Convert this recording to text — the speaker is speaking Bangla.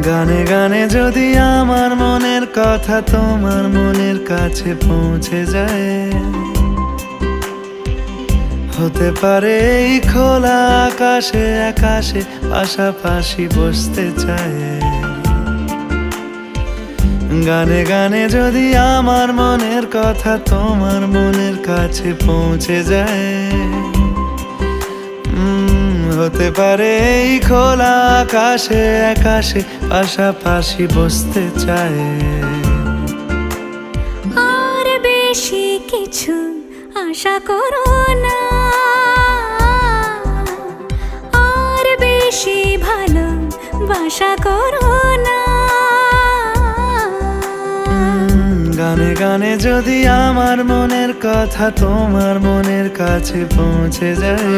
গানে গানে যদি আমার মনের কথা তোমার মনের কাছে পৌঁছে যায়, হতে পারে এই খোলা আকাশে আকাশে পাশাপাশি বসতে চায়। গানে গানে যদি আমার মনের কথা তোমার মনের কাছে পৌঁছে যায়, হতে পারে এই খোলা আকাশে আকাশে পাশাপাশি বসতে চায়। আর বেশি কিছু আশা করো না, আর বেশি ভালোবাসা করো না। গানে গানে যদি আমার মনের কথা তোমার মনের কাছে পৌঁছে যায়,